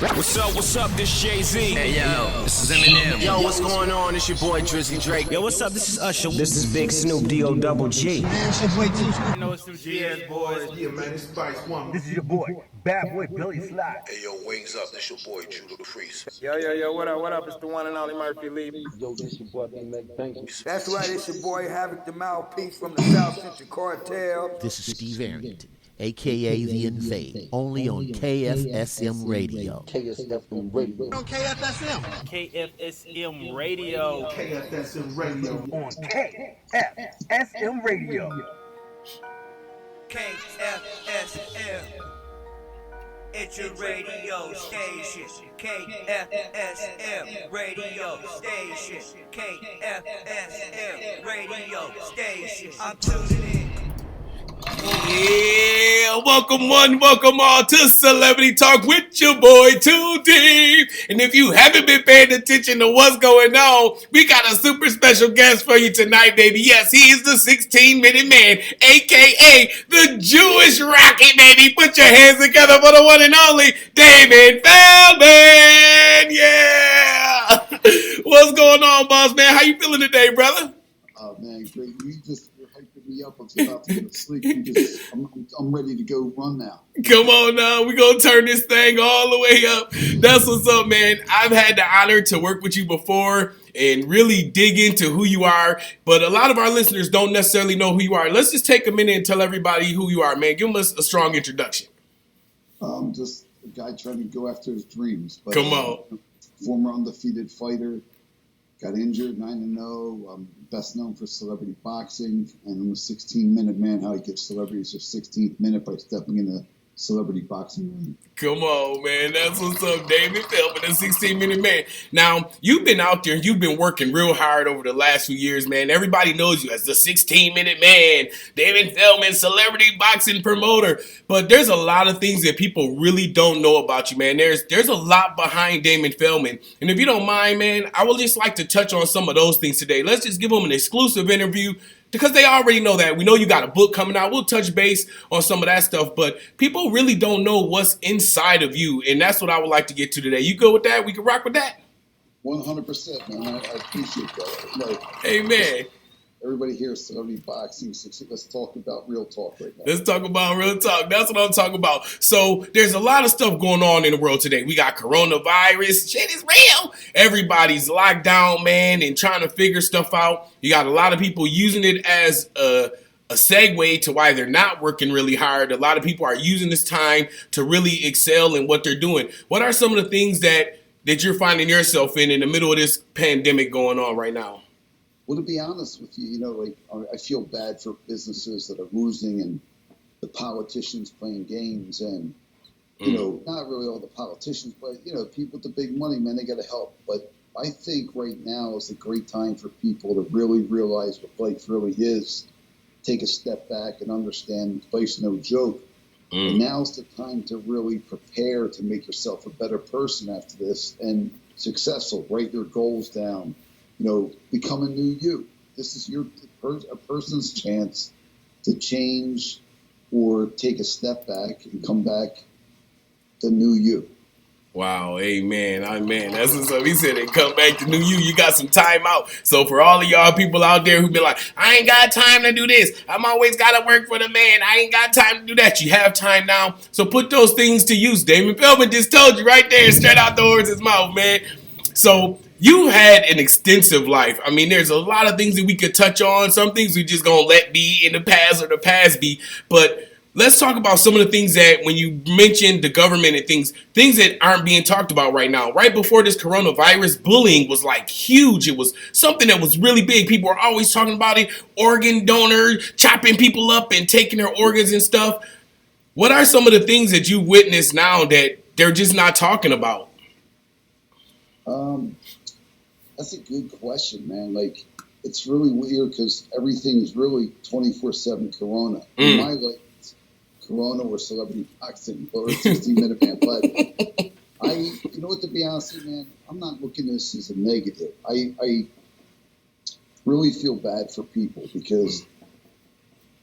What's up, this Jay-Z. Hey yo, this is Eminem. Yo, what's going on? It's your boy Drizzy Drake. Yo, what's up? This is Usher. This is Big Snoop D-O double G. Man, it's your boy T. You know, it's some GS boys. Yeah, man, it's Spice One. This is your boy, Bad Boy Billy Sly. Hey yo, wings up, this your boy Judo the Priest. Yo, what up? It's the one and only Murphy Lee. Yo, this your boy B-Mac, thank you. That's right, it's your boy Havoc the Mouthpiece from the South Central Cartel. This is Steve Arrington, a.k.a. The Invade, only on KFSM Radio. KFSM Radio. On KFSM. KFSM Radio. KFSM Radio. On KFSM Radio. KFSM. It's your radio station. KFSM radio station. KFSM radio station. I'm tuning in. Yeah, welcome one, welcome all to Celebrity Talk with your boy 2D. And if you haven't been paying attention to what's going on, we got a super special guest for you tonight, baby. Yes, he is the 16-minute man, a.k.a. the Jewish Rocket, baby. Put your hands together for the one and only Damon Feldman. Yeah. What's going on, boss man? How you feeling today, brother? Oh, man, great. You're hyping me up. I was about to go to sleep. I'm ready to go run now. Come on now. We're going to turn this thing all the way up. That's what's up, man. I've had the honor to work with you before and really dig into who you are. But a lot of our listeners don't necessarily know who you are. Let's just take a minute and tell everybody who you are, man. Give us a strong introduction. Just a guy trying to go after his dreams. But, come on. Former undefeated fighter. Got injured, 9-0. I'm best known for celebrity boxing, and I'm a 16-minute man. How he gives celebrities their 16th minute by stepping in the celebrity boxing ring. Come on, man. That's what's up, Damon Feldman, the 16-minute man. Now, you've been out there. You've been working real hard over the last few years, man. Everybody knows you as the 16-minute man, Damon Feldman, celebrity boxing promoter. But there's a lot of things that people really don't know about you, man. There's a lot behind Damon Feldman. And if you don't mind, man, I would just like to touch on some of those things today. Let's just give them an exclusive interview, because they already know that. We know you got a book coming out. We'll touch base on some of that stuff, but people really don't know what's inside of you, and that's what I would like to get to today. You good with that? We can rock with that? 100%, man. I appreciate that. Amen. Everybody here is celebrity boxing, so let's talk about real talk right now. Let's talk about real talk. That's what I'm talking about. So there's a lot of stuff going on in the world today. We got coronavirus. Shit is real. Everybody's locked down, man, and trying to figure stuff out. You got a lot of people using it as a segue to why they're not working really hard. A lot of people are using this time to really excel in what they're doing. What are some of the things that you're finding yourself in the middle of this pandemic going on right now? Well, to be honest with you, I feel bad for businesses that are losing and the politicians playing games and, not really all the politicians, but, people with the big money, man, they got to help. But I think right now is a great time for people to really realize what life really is, take a step back and understand life's no joke. And now's the time to really prepare to make yourself a better person after this and successful. Write your goals down. Become a new you. This is a person's chance to change or take a step back and come back the new you. Wow, amen. That's what's up. He said they come back to new you. You got some time out. So for all of y'all people out there who be like, I ain't got time to do this. I'm always got to work for the man. I ain't got time to do that. You have time now. So put those things to use. Damon Feldman just told you right there, straight out the horse's mouth, man. So you had an extensive life. I mean, there's a lot of things that we could touch on. Some things we just going to let be in the past or the past be. But let's talk about some of the things that when you mentioned the government and things that aren't being talked about right now. Right before this coronavirus, bullying was like huge. It was something that was really big. People are always talking about it. Organ donor, chopping people up and taking their organs and stuff. What are some of the things that you witness now that they're just not talking about? That's a good question, man. It's really weird because everything is really 24/7 Corona. In my life, it's Corona or celebrity boxing or 16-minute man. But to be honest with you, man, I'm not looking at this as a negative. I really feel bad for people because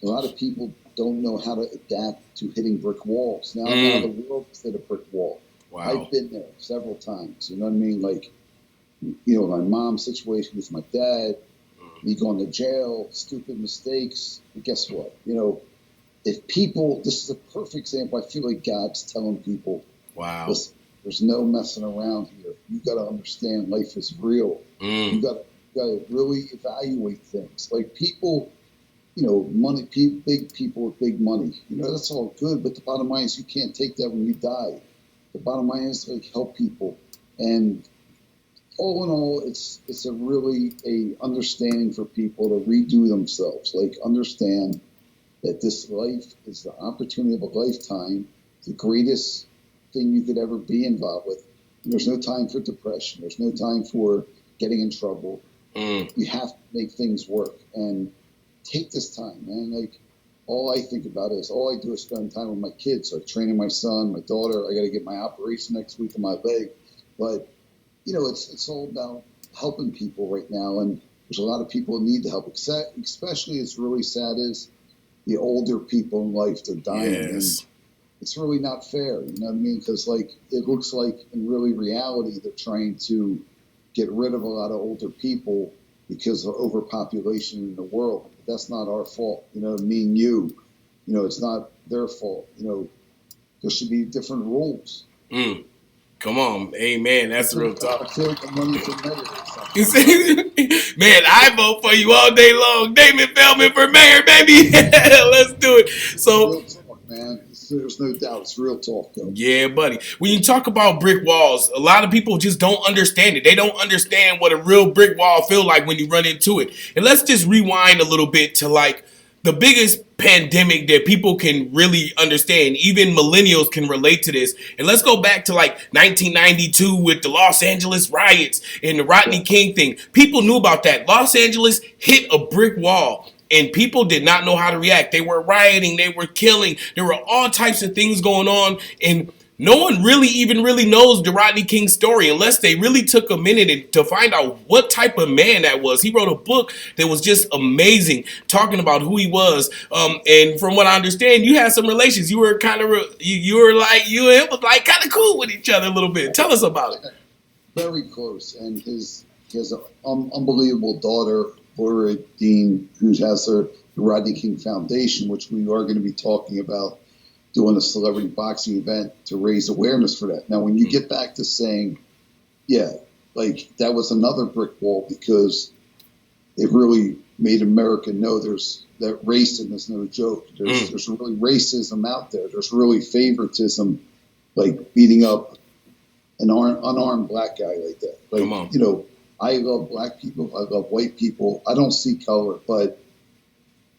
a lot of people don't know how to adapt to hitting brick walls. Now the world is at a brick wall. Wow. I've been there several times. You know what I mean? Like, you know, my mom's situation with my dad, me going to jail, stupid mistakes. And guess what? You know, if people, this is a perfect example. I feel like God's telling people, wow, listen, there's no messing around here. You got to understand life is real. You got to really evaluate things. Like people, you know, money, big people with big money. You know, that's all good. But the bottom line is you can't take that when you die. The bottom line is like help people. And all in all, it's a really a understanding for people to redo themselves. Like understand that this life is the opportunity of a lifetime, the greatest thing you could ever be involved with. And there's no time for depression. There's no time for getting in trouble. You have to make things work and take this time, man. Like all I think about is all I do is spend time with my kids. So training my son, my daughter. I got to get my operation next week on my leg, but you know, it's all about helping people right now. And there's a lot of people who need the help. Especially, it's really sad is the older people in life, they're dying. Yes. And it's really not fair, you know what I mean? Because like it looks like in really reality they're trying to get rid of a lot of older people because of overpopulation in the world. But that's not our fault, you know. Me and you know, it's not their fault. You know, there should be different rules. Come on, amen. That's real talk. I feel like the money's a mayor. You see, man, I vote for you all day long. Damon Feldman for mayor, baby. Let's do it. So, real talk, man. There's no doubt. It's real talk, though. yeah, buddy. When you talk about brick walls, a lot of people just don't understand it. They don't understand what a real brick wall feel like when you run into it. And let's just rewind a little bit to like the biggest pandemic that people can really understand. Even millennials can relate to this. And let's go back to like 1992 with the Los Angeles riots and the Rodney King thing. People knew about that. Los Angeles hit a brick wall. And people did not know how to react. They were rioting. They were killing. There were all types of things going on. And no one really knows the Rodney King story unless they really took a minute to find out what type of man that was. He wrote a book that was just amazing, talking about who he was. And from what I understand, you had some relations. You were kind of, you and him was like kind of cool with each other a little bit. Tell us about it. Very close. And he has an unbelievable daughter, Laura Dean, who has the Rodney King Foundation, which we are going to be talking about doing a celebrity boxing event to raise awareness for that. Now, when you get back to saying, yeah, like that was another brick wall because it really made America know that racism is no joke. There's really racism out there. There's really favoritism, like beating up an unarmed black guy like that. Like, Come on. You know, I love black people. I love white people. I don't see color, but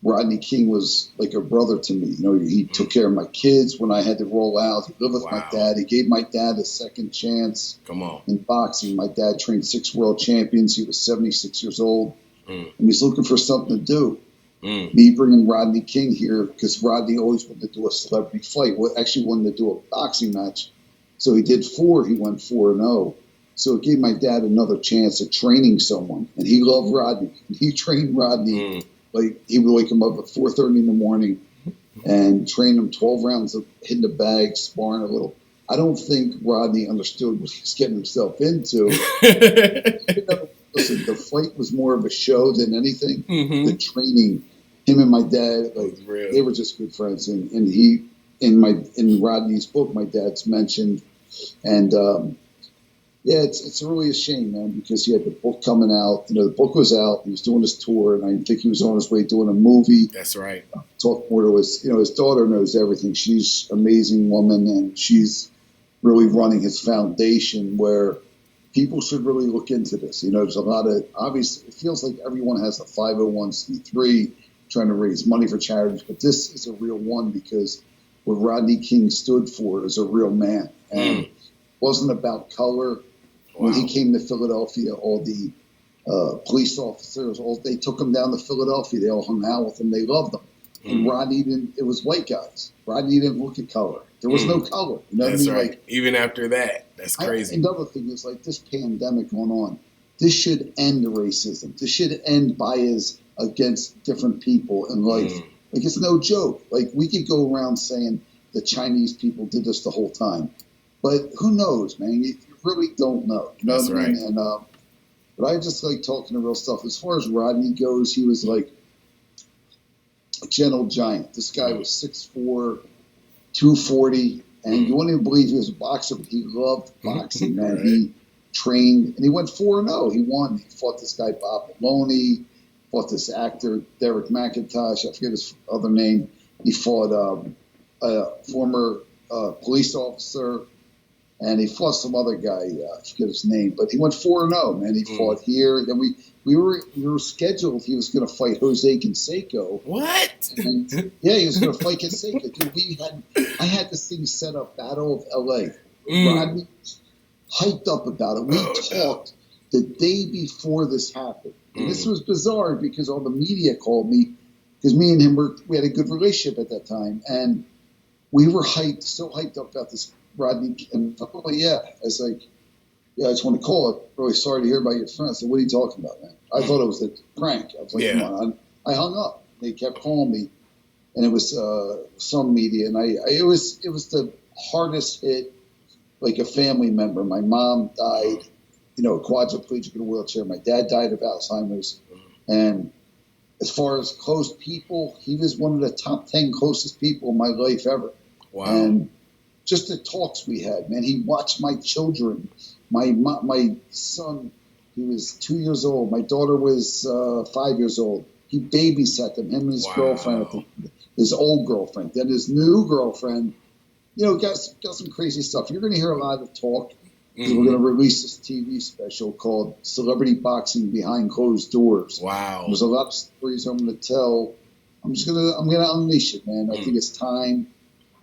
Rodney King was like a brother to me. You know, he took care of my kids when I had to roll out. He lived with my dad. He gave my dad a second chance. Come on. In boxing. My dad trained 6 world champions. He was 76 years old. And he's looking for something to do. Me bringing Rodney King here, because Rodney always wanted to do a celebrity fight. Well, actually wanted to do a boxing match. So he did 4. He went 4-0. So it gave my dad another chance at training someone. And he loved Rodney. And he trained Rodney. Like, he would wake him up at 4:30 in the morning and train him 12 rounds of hitting the bag, sparring a little. I don't think Rodney understood what he was getting himself into. Listen, the fight was more of a show than anything. The training, him and my dad, like they were just good friends. And he, in Rodney's book, my dad's mentioned, and yeah, it's really a shame, man, because he had the book coming out. You know, the book was out. He was doing his tour, and I think he was on his way doing a movie. That's right. Talk more to his, you know, his daughter knows everything. She's an amazing woman, and she's really running his foundation where people should really look into this. You know, there's a lot of, obviously, it feels like everyone has a 501c3 trying to raise money for charities, but this is a real one because what Rodney King stood for is a real man. And it wasn't about color. When he came to Philadelphia, all the police officers, they took him down to Philadelphia. They all hung out with him. They loved him. And Rodney didn't, it was white guys. Rodney didn't look at color. There was no color. You know That's what I mean? right. Like, even after that, that's crazy. Another thing is, like, this pandemic going on, this should end the racism. This should end bias against different people in life. Like, it's no joke. Like, we could go around saying the Chinese people did this the whole time. But who knows, man? You really don't know. You know That's what I right. mean? And but I just like talking the real stuff. As far as Rodney goes, he was like a gentle giant. This guy was 6'4", 240, and you wouldn't even believe he was a boxer, but he loved boxing, man. Right. He trained, and he went 4-0. He won. He fought this guy, Bob Maloney, fought this actor, Derek McIntosh, I forget his other name. He fought a former police officer, and he fought some other guy, I forget his name, but he went 4-0, man. He fought here. Then we were scheduled, he was going to fight Jose Canseco. What? And, yeah, he was going to fight Canseco. Dude, I had this thing set up, Battle of L.A. Rodney was hyped up about it. We talked the day before this happened. And this was bizarre because all the media called me, because me and him we had a good relationship at that time, and we were so hyped up about this Rodney. And oh yeah, I was like, yeah, I just want to call it. Really sorry to hear about your friend. I said, what are you talking about, man? I thought it was a prank. I was like, come on. I hung up. They kept calling me, and it was some media, and it was the hardest hit, like a family member. My mom died, quadriplegic in a wheelchair. My dad died of Alzheimer's, and as far as close people, he was one of the top 10 closest people in my life ever. Wow. And just the talks we had, man. He watched my children. My son, he was 2 years old. My daughter was 5 years old. He babysat them, him and his girlfriend, his old girlfriend. Then his new girlfriend, got some crazy stuff. You're going to hear a lot of talk because we're going to release this TV special called Celebrity Boxing Behind Closed Doors. Wow. There's a lot of stories I'm going to tell. I'm going to unleash it, man. I think it's time.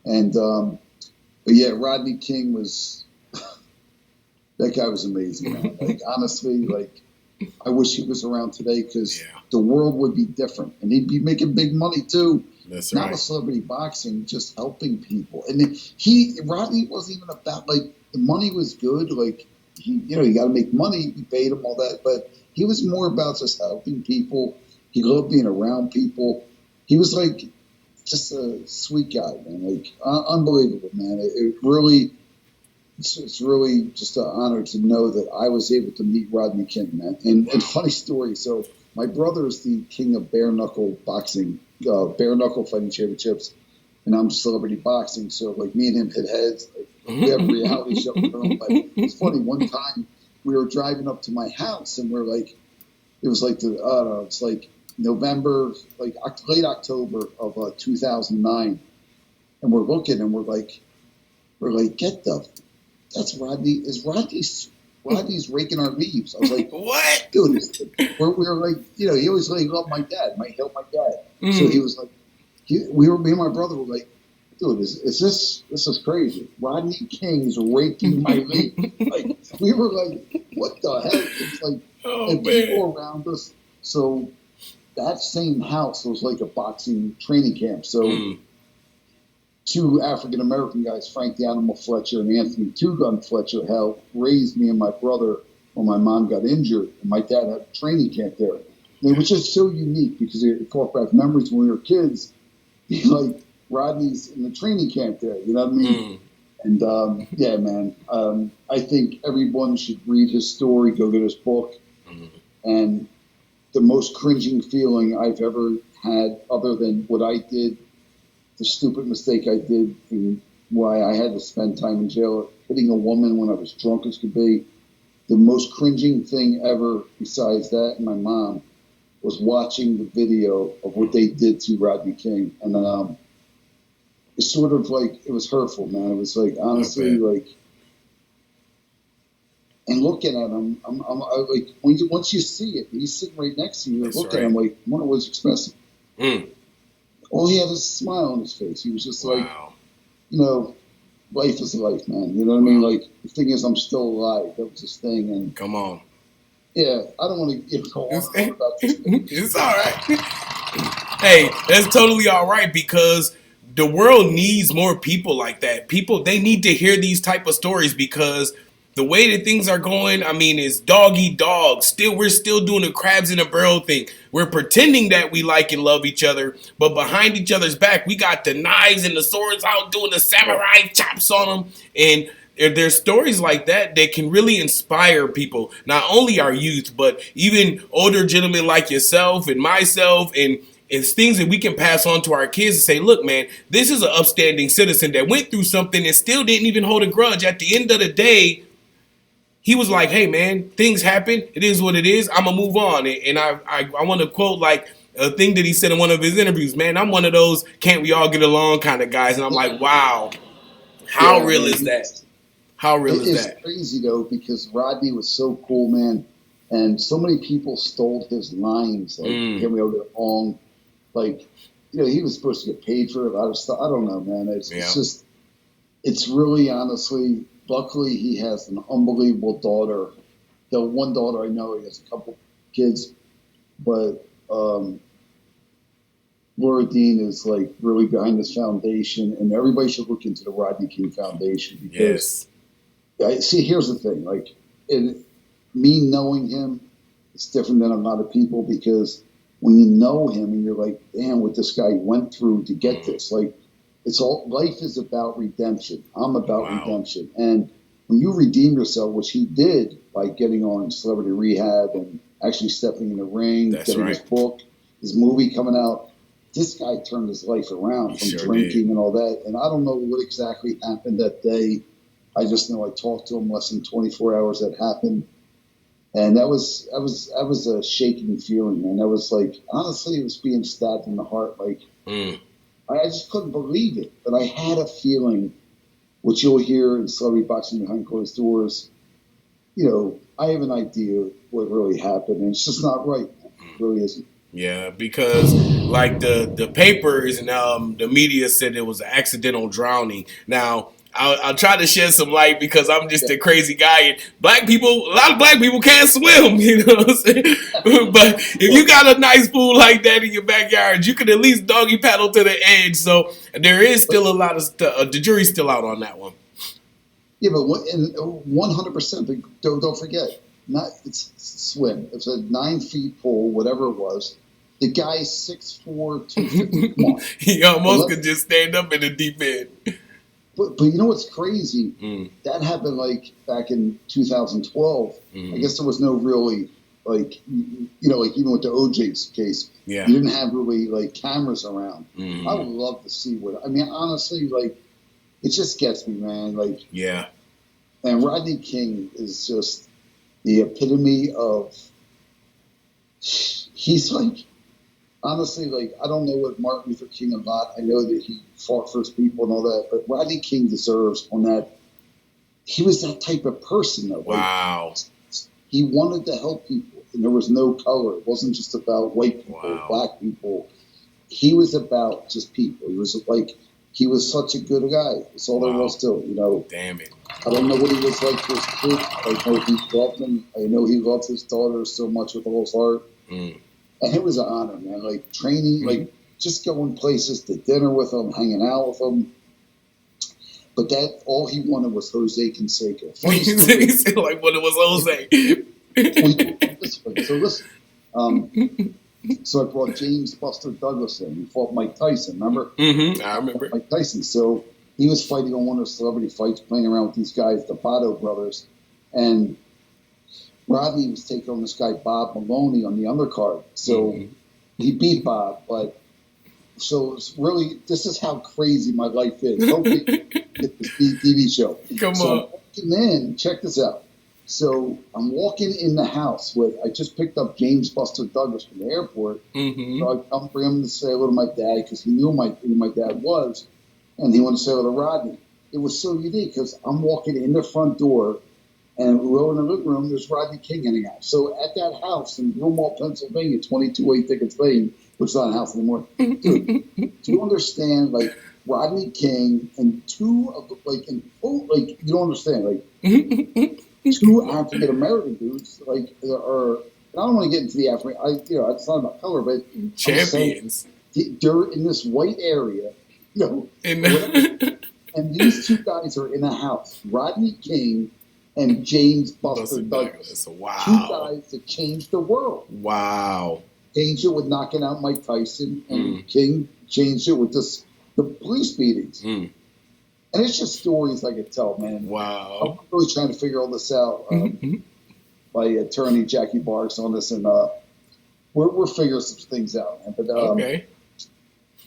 And, but yeah, Rodney King was, that guy was amazing, man. Like, honestly, like, I wish he was around today because the world would be different. And he'd be making big money, too. That's Not right. with celebrity boxing, just helping people. And Rodney wasn't even about, like, the money was good. Like, you got to make money. We paid him all that. But he was more about just helping people. He loved being around people. He was, like, just a sweet guy, man. Like, unbelievable, man. It's really just an honor to know that I was able to meet Rodney King, man. And funny story. So my brother is the king of bare knuckle boxing, bare knuckle fighting championships, and I'm celebrity boxing. So like me and him hit heads. Like, we have a reality show. But it's funny. One time we were driving up to my house, and we're like, it was like it's like November, like late October of 2009, and we're looking, and we're like, that's Rodney. Rodney's raking our leaves. I was like, what? Dude, we were like, he always like loved my dad. He helped my dad. So he was like, me and my brother were like, dude, this is crazy. Rodney King is raking my leaves. Like, we were like, what the heck? It's like, and people around us. So that same house was like a boxing training camp. So two African-American guys, Frank the Animal Fletcher and Anthony Two Gun Fletcher, helped raise me and my brother when my mom got injured. And my dad had a training camp there. And it was just so unique because it brought back memories when we were kids. Like, Rodney's in the training camp there, you know what I mean? And, yeah, man, I think everyone should read his story, go get his book. And the most cringing feeling I've ever had, other than what I did, the stupid mistake I did, and why I had to spend time in jail, hitting a woman when I was drunk as could be. The most cringing thing ever, besides that and my mom, was watching the video of what they did to Rodney King. And it's sort of like, it was hurtful, man. It was like, honestly, like, and looking at him, I'm like, once you see it, he's sitting right next to you, you're looking at him like, I wonder what he's expressing. All he had was a smile on his face. He was just like, life is life, man. You know what I mean? Like, the thing is, I'm still alive. That was his thing. And come on. Yeah, I don't want to go on about this. It's all right. Hey, that's totally all right because the world needs more people like that. People, they need to hear these type of stories because the way that things are going, I mean, is dog eat dog. We're still doing the crabs in a barrel thing. We're pretending that we like and love each other, but behind each other's back, we got the knives and the swords out doing the samurai chops on them. And if there's stories like that that can really inspire people, not only our youth, but even older gentlemen like yourself and myself, and it's things that we can pass on to our kids and say, look, man, this is an upstanding citizen that went through something and still didn't even hold a grudge. At the end of the day, he was like, hey, man, things happen. It is what it is. I'm going to move on. And I want to quote like a thing that he said in one of his interviews, man, I'm one of those can't we all get along kind of guys. And I'm like, wow, how real is that? How real is that? It's crazy, though, because Rodney was so cool, man. And so many people stole his lines. Like, can we all get along? Like, he was supposed to get paid for a lot of stuff. I don't know, man. It's just, it's really honestly, luckily he has an unbelievable daughter. The one daughter I know, he has a couple kids, but Laura Dean is like really behind this foundation, and everybody should look into the Rodney King Foundation because, see, here's the thing, like, me knowing him, it's different than a lot of people because when you know him and you're like, damn, what this guy went through to get this, like, it's all, life is about redemption. I'm about redemption. And when you redeem yourself, which he did by getting on Celebrity Rehab and actually stepping in the ring, getting his book, his movie coming out, this guy turned his life around from drinking and all that. And I don't know what exactly happened that day. I just know I talked to him less than 24 hours that happened. And that was a shaking feeling, man. That was like, honestly, it was being stabbed in the heart. Like, I just couldn't believe it. But I had a feeling, which you'll hear in Celebrity Boxing Behind Closed Doors, I have an idea what really happened. And it's just not right. It really isn't. Yeah, because like the papers and the media said it was an accidental drowning. Now, I'll try to shed some light because I'm just a crazy guy, and a lot of black people can't swim, you know what I'm saying? But if you got a nice pool like that in your backyard, you can at least doggy paddle to the edge. So there is still a lot of the jury's still out on that one. Yeah, but 100%. Don't forget, it's swim. It's a 9 feet pool, whatever it was. The guy's 6'4", 250. Come on. He almost could just stand up in the deep end. But you know what's crazy? That happened like back in 2012. I guess there was no really like even with the OJ case, you didn't have really like cameras around. I would love to see honestly, like it just gets me, man. Like and Rodney King is just the epitome of. He's like. Honestly, like, I don't know what Martin Luther King a lot. I know that he fought for his people and all that, but Rodney King deserves on that. He was that type of person, though. Wow. Like, he wanted to help people, and there was no color. It wasn't just about white people, black people. He was about just people. He was like, he was such a good guy. That's all there was to it, Damn it. I don't know what he was like to his kids. I know he loved them. I know he loved his daughter so much with all his heart. And it was an honor, man. Like training, like just going places to dinner with him, hanging out with him. But that all he wanted was Jose Canseco. Funny story. He said like what it was Jose. So listen. So I brought James Buster Douglas in. He fought Mike Tyson. Remember? I remember Mike Tyson. So he was fighting on one of the celebrity fights, playing around with these guys, the Votto brothers, and. Rodney was taking on this guy, Bob Maloney, on the undercard. So he beat Bob. But so it's really, this is how crazy my life is. Don't get this TV show. Come so on. I'm walking in, check this out. So I'm walking in the house I just picked up James Buster Douglas from the airport. So I come for him to say hello to my dad because he knew who my dad was. And he wanted to say hello to Rodney. It was so unique because I'm walking in the front door. And we were in the living room, there's Rodney King hanging out. So at that house in Broomall, Pennsylvania, 22A Tickets Lane, which is not a house anymore. Dude, do you understand, like, Rodney King and two of the, you don't understand, like, two African-American dudes, like, are, I don't want to get into the African, it's not about color, but champions. They're in this white area, and these two guys are in a house. Rodney King and James Buster Douglas. Wow. Two guys that changed the world. Wow. Changed it with knocking out Mike Tyson, and King changed it with the police beatings. And it's just stories I could tell, man. Wow. I'm really trying to figure all this out. My attorney, Jackie Barks, on this, and we're figuring some things out, man. But Okay.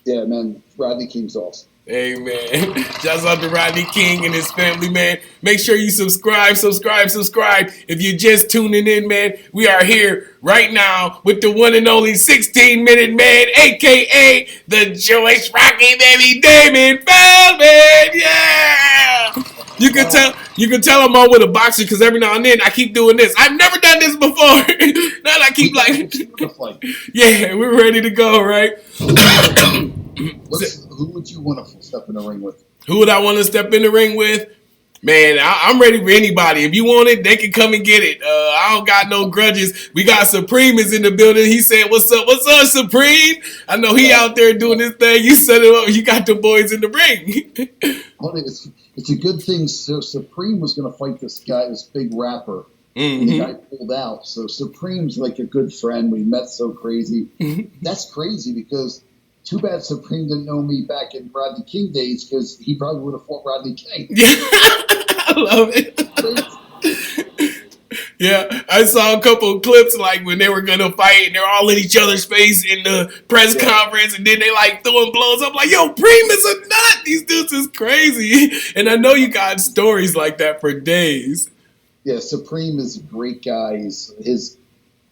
yeah, man, Rodney King's awesome. Hey, man. Shouts out to Rodney King and his family, man. Make sure you subscribe. If you're just tuning in, man, we are here right now with the one and only 16-minute man, a.k.a. the Jewish Rocky baby, Damon Feldman. Yeah! You can tell I'm on with a boxer because every now and then I keep doing this. I've never done this before. Now I keep yeah, we're ready to go, right? Who would you want to step in the ring with? Who would I want to step in the ring with? Man, I'm ready for anybody. If you want it, they can come and get it. I don't got no grudges. We got Supreme is in the building. He said, what's up, Supreme? I know he out there doing his thing. You set it up. You got the boys in the ring. It's a good thing. So Supreme was going to fight this guy, this big rapper. And the guy pulled out. So Supreme's like a good friend. We met so crazy. That's crazy because too bad Supreme didn't know me back in Rodney King days because he probably would have fought Rodney King. Yeah, I love it. Yeah, I saw a couple of clips like when they were going to fight and they're all in each other's face in the press conference and then they like throwing blows up like, yo, Preem is a nut. These dudes is crazy. And I know you got stories like that for days. Yeah, Supreme is a great guy. It's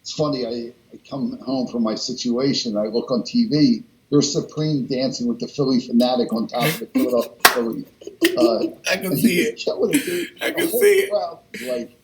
funny, I come home from my situation, I look on TV, there's Supreme dancing with the Philly Fanatic on top of the Philadelphia Philly. I can see it. I can see it. Crowd, like,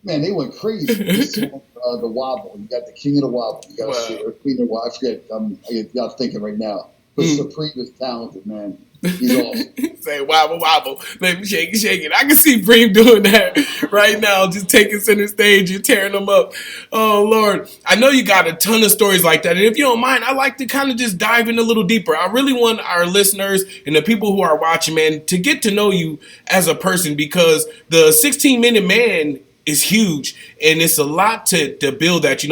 man, they went crazy. The Wobble. You got the King of the Wobble. You got the Queen of the Wobble. I forget. I got thinking right now. But Supreme is talented, man. He's awesome. Say wobble wobble, let me shake it. I can see Preem doing that right now, just taking center stage and tearing them up. Oh Lord, I know you got a ton of stories like that, and if you don't mind, I like to kind of just dive in a little deeper. I really want our listeners and the people who are watching, man, to get to know you as a person because the 16-minute man is huge, and it's a lot to build that.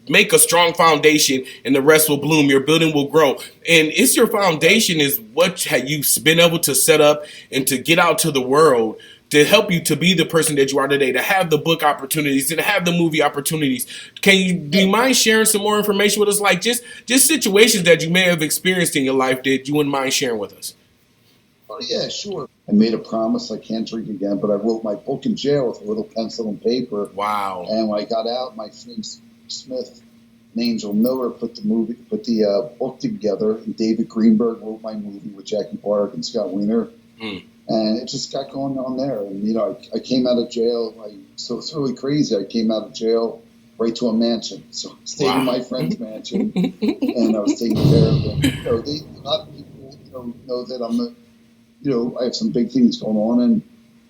Make a strong foundation and the rest will bloom. Your building will grow. And it's your foundation is what you've been able to set up and to get out to the world to help you to be the person that you are today, to have the book opportunities, to have the movie opportunities. Do you mind sharing some more information with us? Like just situations that you may have experienced in your life that you wouldn't mind sharing with us? Oh, yeah, sure. I made a promise I can't drink again, but I wrote my book in jail with a little pencil and paper. Wow. And when I got out, my friend Smith and Angel Miller put the book together, and David Greenberg wrote my movie with Jackie Bark and Scott Wiener, and it just got going on there. And I came out of jail. So it's really crazy. I came out of jail right to a mansion. So I stayed in my friend's mansion, and I was taking care of them. A lot of people, know that I have some big things going on, and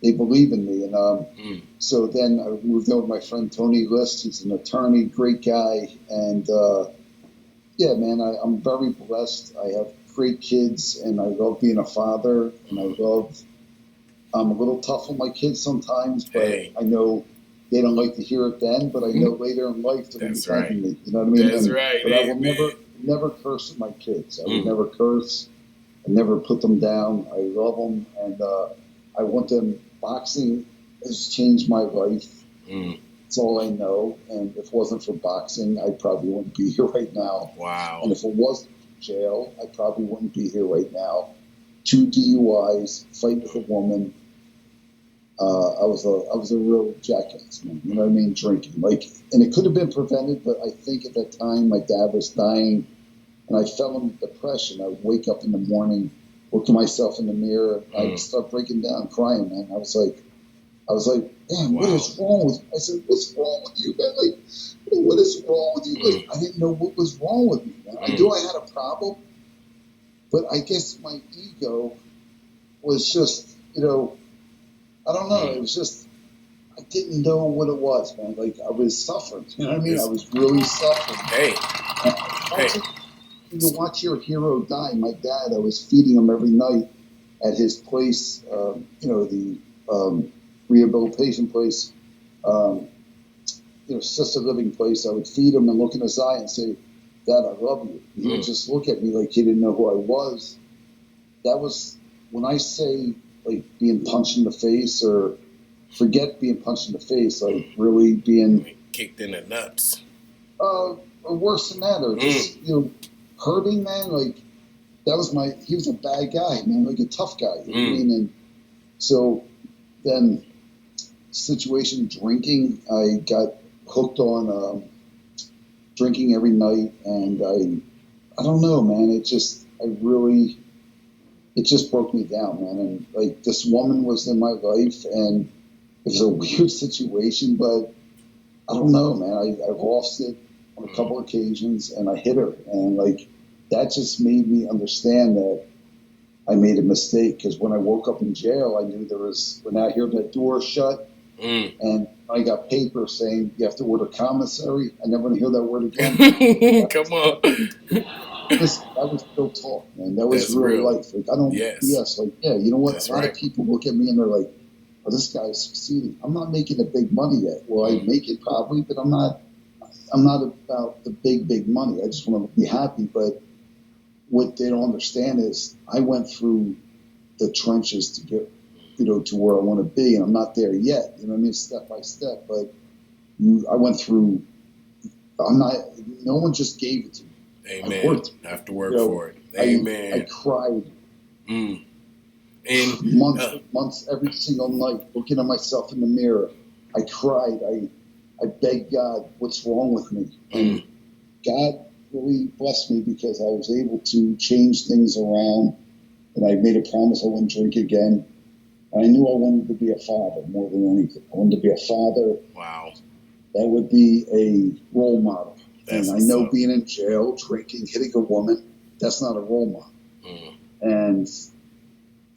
they believe in me. And so then I moved over to my friend Tony List. He's an attorney, great guy. And yeah, man, I'm very blessed. I have great kids, and I love being a father. And I'm a little tough on my kids sometimes, but I know they don't like to hear it then, but I know later in life they'll be thanking me. You know what I mean? That's right. But I will never curse at my kids. I would never curse. I never put them down. I love them, and I want them. Boxing has changed my life. It's all I know. And if it wasn't for boxing, I probably wouldn't be here right now. Wow. And if it wasn't for jail, I probably wouldn't be here right now. 2 DUIs, fight with a woman. I was a real jackass, man. You know what I mean? Drinking. And it could have been prevented, but I think at that time my dad was dying, and I fell into depression. I would wake up in the morning, look at myself in the mirror, and I'd start breaking down, crying, man. I was like, damn, what is wrong with me? I said, what's wrong with you, man? What is wrong with you? I didn't know what was wrong with me, man. I knew I had a problem, but I guess my ego was just, I don't know. It was just, I didn't know what it was, man. I was suffering. You know what I mean? I was really suffering. Hey. You watch your hero die. My dad, I was feeding him every night at his place, the rehabilitation place, assisted living place. I would feed him and look in his eye and say, Dad, I love you. And he would just look at me like he didn't know who I was. That was, when I say like being punched in the face, or forget being punched in the face, like really being kicked in the nuts. Or worse than that, or just hurting, man. Like he was a bad guy, man, like a tough guy. You know what I mean? And so then, situation drinking, I got hooked on drinking every night, and I don't know, man. It just broke me down, man. And like this woman was in my life, and it was a weird situation, but I don't know, man. I lost it on a couple occasions, and I hit her, and like that just made me understand that I made a mistake. Because when I woke up in jail, I knew when I heard that door shut, and I got paper saying you have to order commissary. I never want to hear that word again. Come on. That was real talk, man. That was real life. Like I don't BS. Like you know what? That's a lot of people look at me and they're like, "Oh, this guy's succeeding." I'm not making the big money yet. Well, I make it probably, but I'm not about the big money. I just want to be happy. But what they don't understand is I went through the trenches to get, to where I want to be, and I'm not there yet. You know what I mean? Step by step. But I went through. No one just gave it to me. Amen. I have to work for it. Amen. I cried. And months every single night, looking at myself in the mirror. I cried. I begged God, what's wrong with me? And God really blessed me because I was able to change things around, and I made a promise I wouldn't drink again. And I knew I wanted to be a father more than anything. I wanted to be a father. Wow. That would be a role model. And I know being in jail, drinking, hitting a woman, that's not a role model. And,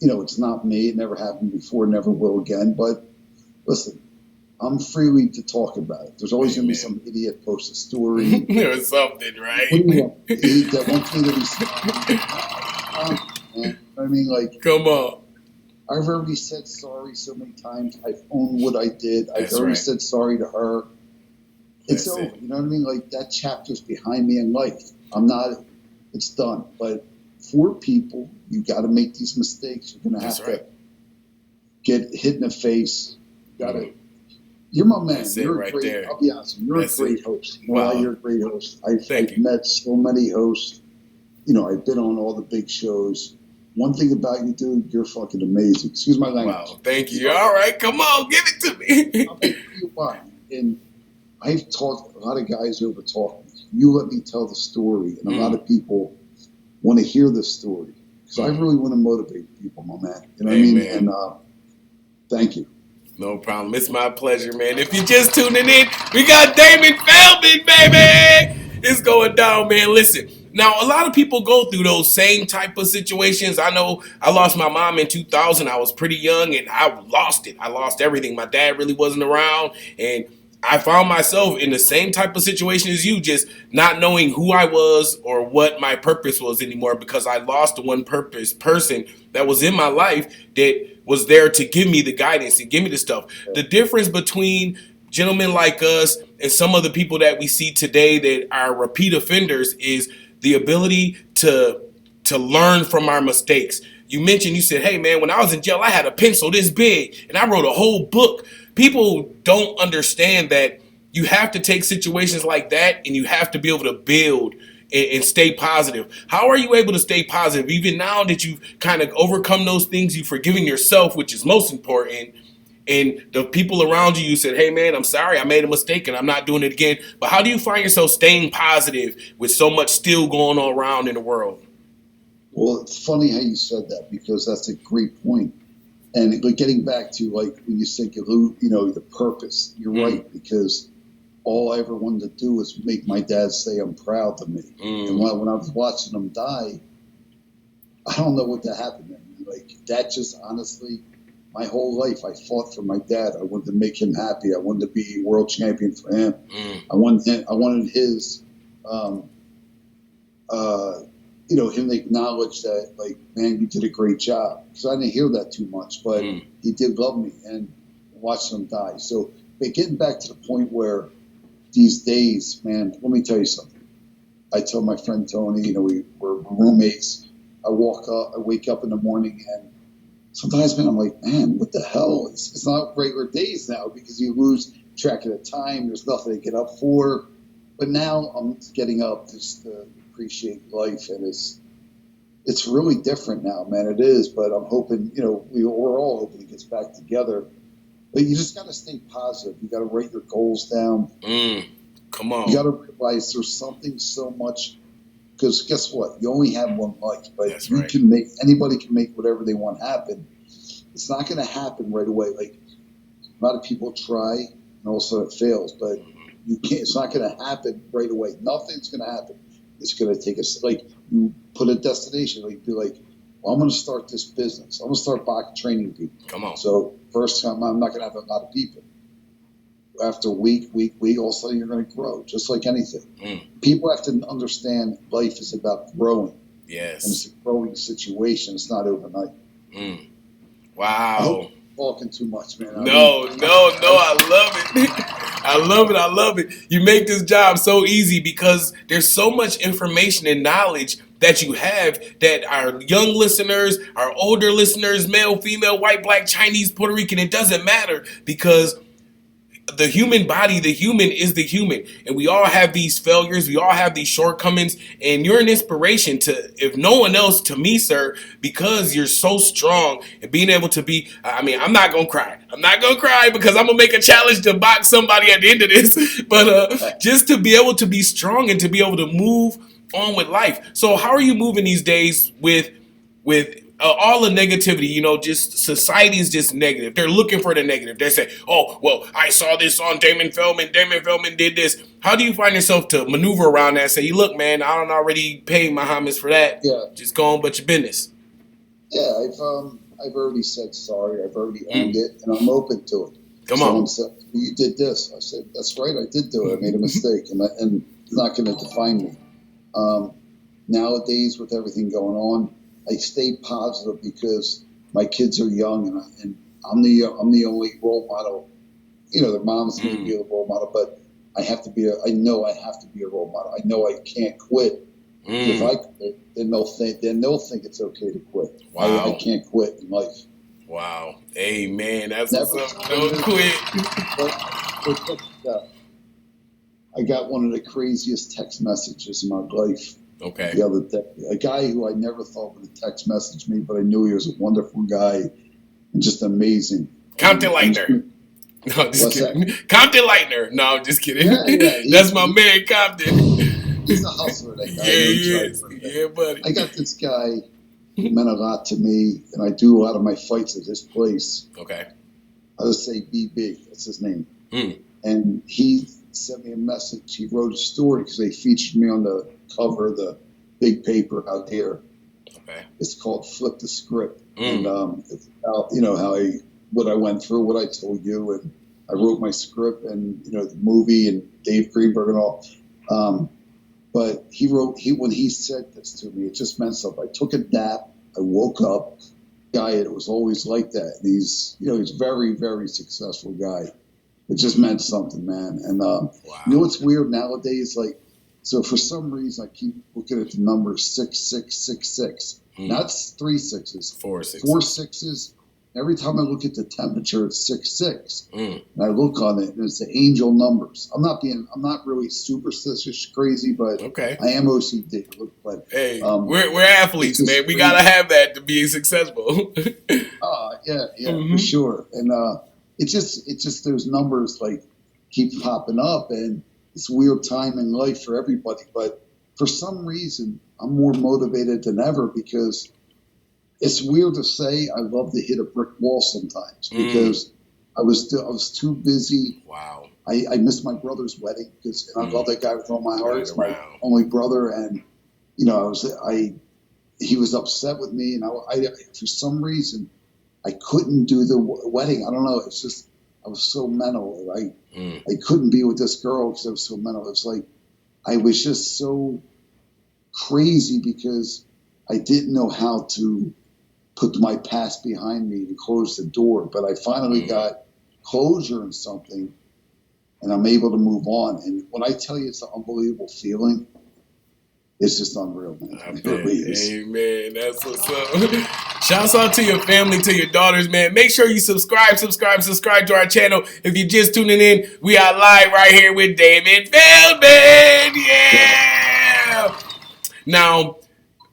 it's not me. It never happened before, never will again. But listen, I'm freely to talk about it. There's always going to be some idiot post a story. Or something, right? What do you want? That one thing that I mean, like, come on. I've already said sorry so many times. I've owned what I did. I've already said sorry to her. It's over. You know what I mean? Like, that chapter's behind me in life. It's done. But for people, you got to make these mistakes. You're going to have to get hit in the face. You're my man. You're a great, I'll be honest, you're a great host. Wow. You're a great host. I've met so many hosts. I've been on all the big shows. One thing about you, dude, you're fucking amazing. Excuse my language. Wow, thank you. All right, come on, give it to me. I'll tell you why. And I've taught a lot of guys over talking. You let me tell the story, and a lot of people want to hear the story. Because I really want to motivate people, my man. You know what I mean? And thank you. No problem. It's my pleasure, man. If you're just tuning in, we got Damon Feldman, baby. It's going down, man. Listen. Now, a lot of people go through those same type of situations. I know I lost my mom in 2000. I was pretty young, and I lost it. I lost everything. My dad really wasn't around, and I found myself in the same type of situation as you, just not knowing who I was or what my purpose was anymore because I lost the one person that was in my life that was there to give me the guidance and give me the stuff. The difference between gentlemen like us and some of the people that we see today that are repeat offenders is the ability to learn from our mistakes. You said, hey, man, when I was in jail, I had a pencil this big, and I wrote a whole book. People don't understand that you have to take situations like that, and you have to be able to build and stay positive. How are you able to stay positive, even now that you've kind of overcome those things, you've forgiven yourself, which is most important, and the people around you said, hey, man, I'm sorry, I made a mistake and I'm not doing it again. But how do you find yourself staying positive with so much still going on around in the world? Well, it's funny how you said that because that's a great point. And getting back to like when you think of the purpose, you're right, because all I ever wanted to do was make my dad say I'm proud of me. And when I was watching him die, I don't know what happened. Like that just honestly, my whole life, I fought for my dad. I wanted to make him happy. I wanted to be world champion for him. I wanted his, him to acknowledge that, like, man, you did a great job. Because I didn't hear that too much, but he did love me and watched him die. So, but getting back to the point where these days, man, let me tell you something. I tell my friend Tony, we're roommates. I wake up in the morning and sometimes, man, I'm like, man, what the hell? It's not regular days now because you lose track of the time. There's nothing to get up for. But now I'm getting up just to appreciate life, and it's really different now, man. It is, but I'm hoping, we're all hoping it gets back together. But you just got to stay positive. You got to write your goals down. Come on. You got to realize there's something so much, because guess what? You only have one life, but anybody can make whatever they want happen. It's not going to happen right away. Like, a lot of people try and also it fails, but you can't. It's not going to happen right away. Nothing's going to happen. It's going to take us, like, you put a destination, like, be like, well, I'm going to start this business. I'm going to start back training people. Come on. So first time, I'm not going to have a lot of people. After week, all of a sudden you're going to grow, just like anything. People have to understand life is about growing. Yes. And it's a growing situation. It's not overnight. Wow. I hope I'm talking too much, man. No, I love it. I love it. You make this job so easy because there's so much information and knowledge that you have that our young listeners, our older listeners, male, female, white, black, Chinese, Puerto Rican, it doesn't matter, because the human body, the human is the human. And we all have these failures. We all have these shortcomings. And you're an inspiration to, if no one else, to me, sir, because you're so strong and being able to be, I'm not going to cry. I'm not going to cry because I'm going to make a challenge to box somebody at the end of this. But just to be able to be strong and to be able to move on with life. So how are you moving these days with all the negativity? Just society is just negative. They're looking for the negative. They say, oh, well, I saw this on Damon Feldman. Damon Feldman did this. How do you find yourself to maneuver around that and say, look, man, I don't already pay my homage for that. Yeah. Just go on about your business. Yeah, I've already said sorry. I've already owned it, and I'm open to it. Someone said, you did this. I said, that's right, I did do it. I made a mistake, and it's not going to define me. Nowadays, with everything going on, I stay positive because my kids are young, and I'm the only role model. Their moms may be a role model, but I know I have to be a role model. I know I can't quit. If I quit, then they'll think it's okay to quit. Wow. I can't quit in life. Wow. Amen. That's Never what's up. Don't quit. I got one of the craziest text messages in my life. Okay. The other day, a guy who I never thought would text message me, but I knew he was a wonderful guy and just amazing. Compton Lightner. No, just kidding. That? Compton Lightner. No, I'm just kidding. Yeah, that's my man, Compton. He's a hustler, that guy. Yeah, he is. Yeah, buddy. I got this guy who meant a lot to me, and I do a lot of my fights at this place. Okay. I'll just say BB. That's his name. And he sent me a message. He wrote a story because they featured me on the cover of the big paper out there. Okay. It's called Flip the Script. And it's about, what I went through, what I told you, and I wrote my script and, the movie and Dave Greenberg and all. But when he said this to me, it just meant something. I took a nap. I woke up. Guy, it was always like that. And he's a very, very successful guy. It just meant something, man. And what's weird nowadays? Like, so for some reason, I keep looking at the number 6666. Not 3 sixes. 4 sixes. 4 sixes. Every time I look at the temperature, it's 66. And I look on it, and it's the angel numbers. I'm not really superstitious, crazy, but okay. I am OCD. But hey, we're athletes, man. We gotta have that to be successful. For sure. And it's just those numbers like keep popping up, and it's a weird time in life for everybody. But for some reason, I'm more motivated than ever because it's weird to say I love to hit a brick wall sometimes because I was too busy. Wow. I missed my brother's wedding because I love that guy with all my heart. It's my only brother, and he was upset with me, and I for some reason I couldn't do the wedding. I don't know. It's just I was so mental. I couldn't be with this girl because I was so mental. It's like I was just so crazy because I didn't know how to put my past behind me and close the door. But I finally got closure in something, and I'm able to move on. And when I tell you it's an unbelievable feeling, it's just unreal, man. It really is. Amen. That's what's up. Shouts out to your family, to your daughters, man. Make sure you subscribe to our channel. If you're just tuning in, we are live right here with Damon Feldman. Yeah. Now,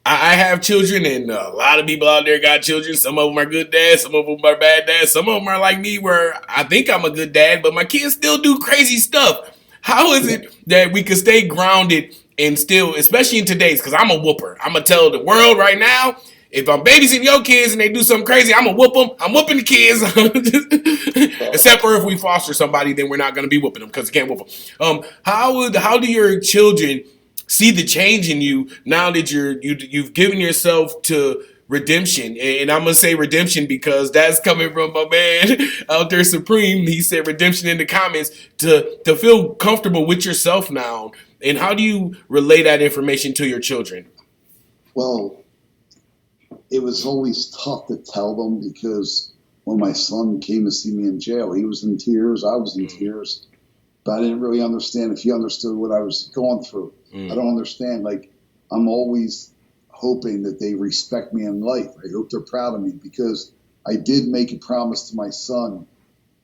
I have children, and a lot of people out there got children. Some of them are good dads, some of them are bad dads. Some of them are like me, where I think I'm a good dad, but my kids still do crazy stuff. How is it that we can stay grounded and still, especially in today's, because I'm a whooper. I'm going to tell the world right now, if I'm babysitting your kids and they do something crazy, I'm going to whoop them. I'm whooping the kids. Except for if we foster somebody, then we're not going to be whooping them because we can't whoop them. How do your children see the change in you now that you've given yourself to redemption? And I'm gonna say redemption because that's coming from my man out there, Supreme. He said redemption in the comments to feel comfortable with yourself now. And how do you relay that information to your children? Well, it was always tough to tell them because when my son came to see me in jail, he was in tears, I was in tears. But I didn't really understand if he understood what I was going through. I don't understand. Like, I'm always hoping that they respect me in life. I hope they're proud of me because I did make a promise to my son.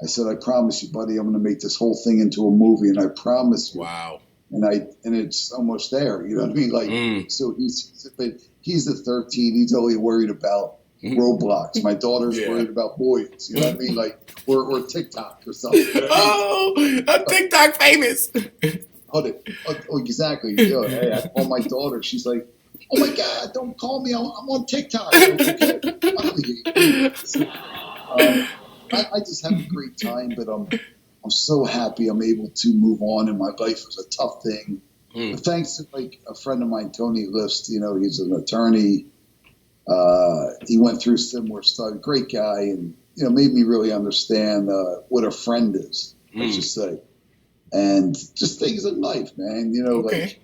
I said, I promise you, buddy, I'm going to make this whole thing into a movie, and I promise you. Wow. And it's almost there. You know what I mean? Like, so he's the 13. He's only worried about Roblox. My daughter's worried about boys. You know what I mean? Like, or TikTok or something. You know what I mean? I'm TikTok famous. Oh, exactly. Yeah, hey, I call my daughter. She's like, "Oh my God, don't call me. I'm on TikTok." I just have a great time, but I'm so happy I'm able to move on in my life. It was a tough thing. But thanks to like a friend of mine, Tony List, you know, he's an attorney. He went through similar stuff. Great guy, and you know, made me really understand what a friend is. I should say, and just things in life, man. You know, like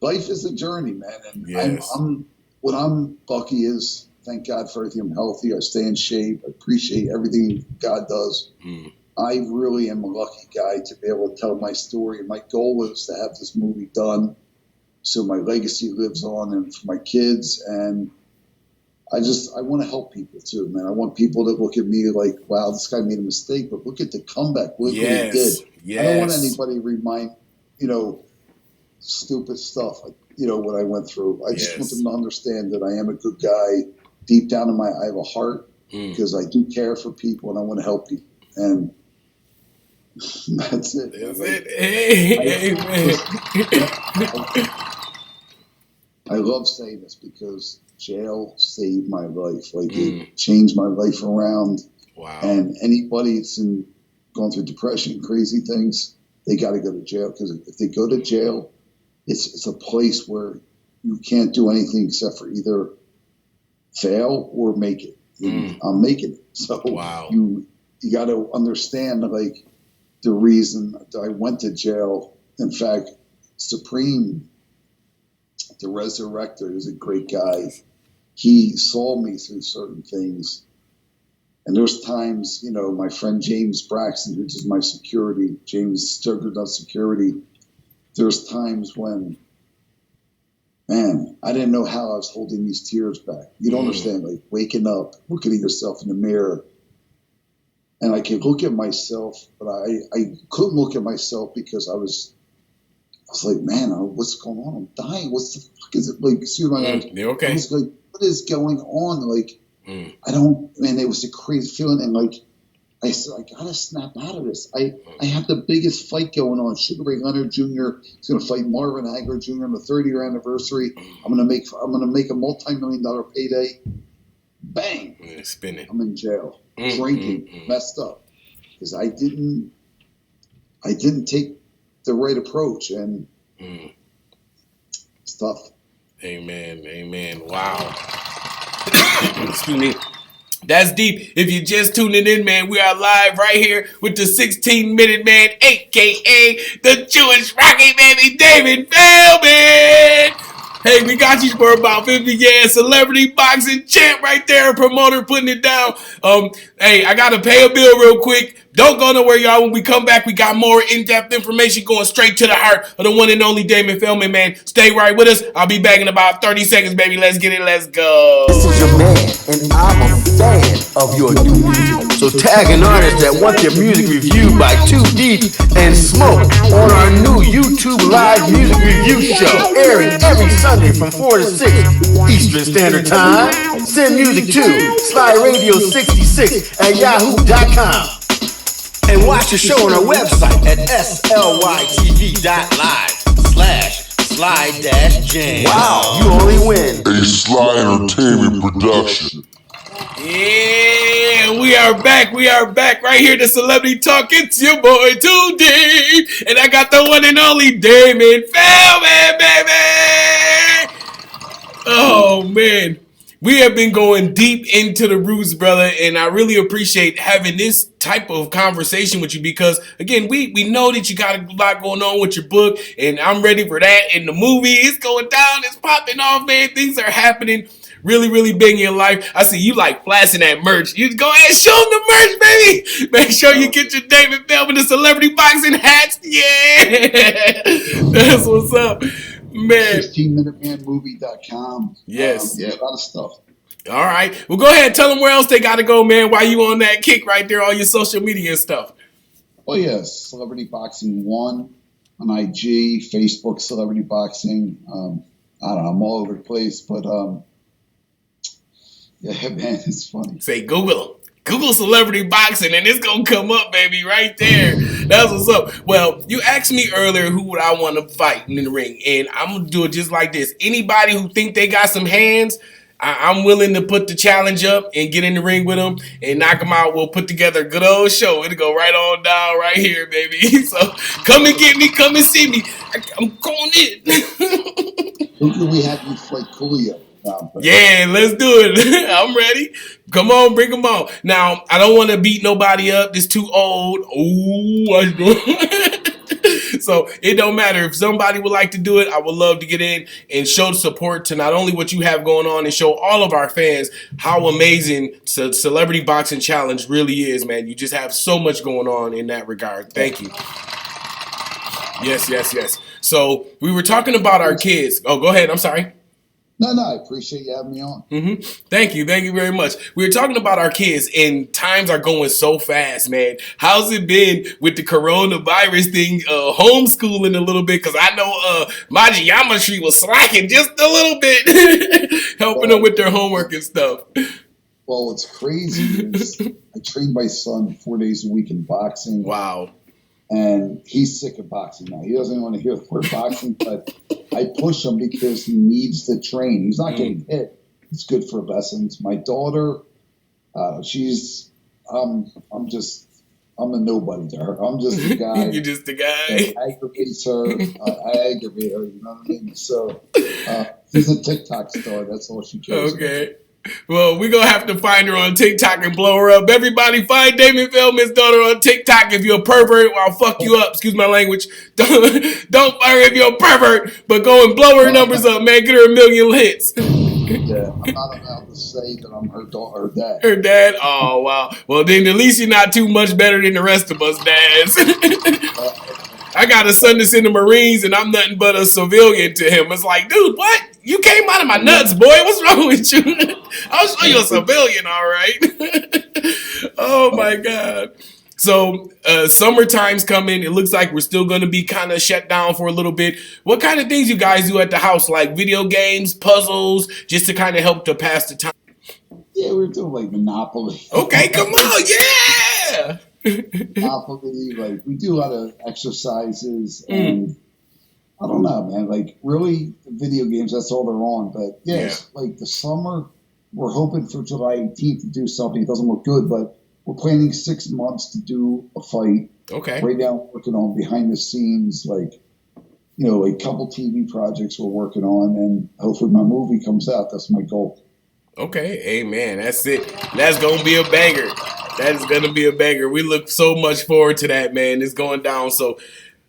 life is a journey, man. And what I'm lucky is, thank God for everything. I'm healthy. I stay in shape. I appreciate everything God does. I really am a lucky guy to be able to tell my story. And my goal is to have this movie done so my legacy lives on and for my kids. And I want to help people too, man. I want people to look at me like, wow, this guy made a mistake, but look at the comeback. Look what he did. I don't want anybody to remind, you know, stupid stuff, like, you know, what I went through. I just want them to understand that I am a good guy. Deep down in I have a heart because I do care for people and I want to help people. And that's it. That's it. Hey, I love saying this because jail saved my life. Like, it changed my life around. Wow. And anybody that's going through depression, crazy things, they got to go to jail, because if they go to jail, it's a place where you can't do anything except for either fail or make it. I'm making it. So you got to understand, like, the reason that I went to jail. In fact, Supreme, the resurrector, is a great guy. He saw me through certain things. And there's times, you know, my friend James Braxton, who's just my security, James Sturger does security. There's times when, man, I didn't know how I was holding these tears back. You don't understand, like, waking up, looking at yourself in the mirror. And I could look at myself, but I couldn't look at myself because I was like, man, what's going on? I'm dying. What the fuck is it? Like, excuse me. You're okay. I was like, what is going on? Like, I don't, man, it was a crazy feeling. And like, I said, I gotta snap out of this. I have the biggest fight going on. Sugar Ray Leonard Jr. is gonna fight Marvin Hagler Jr. on the 30-year anniversary. I'm gonna make a multi-million-dollar payday. Bang! Spinning. I'm in jail, drinking, messed up, because I didn't take the right approach, and it's tough. Amen. Wow. Excuse me. That's deep. If you're just tuning in, man, we are live right here with the 16-minute man, a.k.a. the Jewish Rocky, baby, Damon Feldman. Hey, we got you for about 50. Yeah, celebrity boxing champ right there, promoter putting it down. Hey, I gotta pay a bill real quick. Don't go nowhere, y'all. When we come back, we got more in-depth information going straight to the heart of the one and only Damon Feldman, man. Stay right with us. I'll be back in about 30 seconds, baby. Let's get it. Let's go. This is your man, and I'm a fan of your new music. So tag an artist that wants their music reviewed by 2 Deep and Smoke on our new YouTube live music review show, airing every Sunday from 4 to 6 Eastern Standard Time. Send music to SlyRadio66 at yahoo.com. And watch the show on our website at slytv.live/Sly-Jam. Wow, you only win. A Sly Entertainment production. Yeah, we are back. We are back right here to Celebrity Talk. It's your boy 2D, and I got the one and only Damon Feldman, baby. Oh man, we have been going deep into the roots, brother, and I really appreciate having this type of conversation with you because, again, we know that you got a lot going on with your book, and I'm ready for that. And the movie is going down, it's popping off, man. Things are happening really, really big in your life. I see you like flashing that merch. You go ahead and show them the merch, baby. Make sure you get your David Feldman, the celebrity boxing hats. Yeah, that's what's up. Man. 16minutemanmovie.com. Yes. Yeah, a lot of stuff. All right. Well, go ahead. Tell them where else they got to go, man, while you on that kick right there, all your social media and stuff. Oh, yes. Celebrity Boxing 1 on IG, Facebook, Celebrity Boxing. I don't know. I'm all over the place, but yeah, man, it's funny. Say Google them. Google celebrity boxing and it's gonna come up, baby, right there. That's what's up. Well, you asked me earlier who would I want to fight in the ring, and I'm gonna do it just like this. Anybody who think they got some hands, I'm willing to put the challenge up and get in the ring with them and knock them out. We'll put together a good old show. It'll go right on down right here, baby. So come and get me, come and see me. I'm going in. Who can we have you fight Coolio? Yeah, let's do it. I'm ready. Come on, bring them on. Now, I don't want to beat nobody up. It's too old. So it don't matter. If somebody would like to do it, I would love to get in and show support to not only what you have going on and show all of our fans how amazing Celebrity Boxing Challenge really is, man. You just have so much going on in that regard. Thank you. Yes, yes, yes. So we were talking about our kids. Oh, go ahead. I'm sorry. No, I appreciate you having me on. Mm-hmm. Thank you very much. We were talking about our kids, and times are going so fast, man. How's it been with the coronavirus thing, homeschooling a little bit? Because I know my geometry was slacking just a little bit, helping them with their homework and stuff. Well, what's crazy is I train my son 4 days a week in boxing. Wow. And he's sick of boxing now. He doesn't want to hear the word boxing, but I push him because he needs to train. He's not getting hit. It's good for lessons. My daughter, I'm a nobody to her. I'm just a guy. You're just a guy. That aggravates her. I aggravate her. You know what I mean? So she's a TikTok star. That's all she cares about. Okay. Well, we're going to have to find her on TikTok and blow her up. Everybody find Damon Feldman's daughter on TikTok. If you're a pervert, I'll fuck you up. Excuse my language. Don't fire her if you're a pervert, but go and blow her numbers up, man. Get her 1 million hits. Yeah, I'm not allowed to say that I'm her daughter, her dad. Her dad? Oh, wow. Well, then at least you're not too much better than the rest of us dads. I got a son that's in the Marines, and I'm nothing but a civilian to him. It's like, dude, what? You came out of my nuts, boy. What's wrong with you? I'll show you a civilian, all right? Oh, my God. So summertime's coming. It looks like we're still going to be kind of shut down for a little bit. What kind of things you guys do at the house, like video games, puzzles, just to kind of help to pass the time? Yeah, we're doing like Monopoly. Okay, come on. Yeah. Monopoly, like we do a lot of exercises and I don't know, man. Like really, video games. That's all they're on. But yes, like the summer, we're hoping for July 18th to do something. It doesn't look good, but we're planning 6 months to do a fight. Okay. Right now, we're working on behind the scenes, like a couple TV projects we're working on, and hopefully my movie comes out. That's my goal. Okay, amen. That's it. That's gonna be a banger. That is gonna be a banger. We look so much forward to that, man. It's going down. So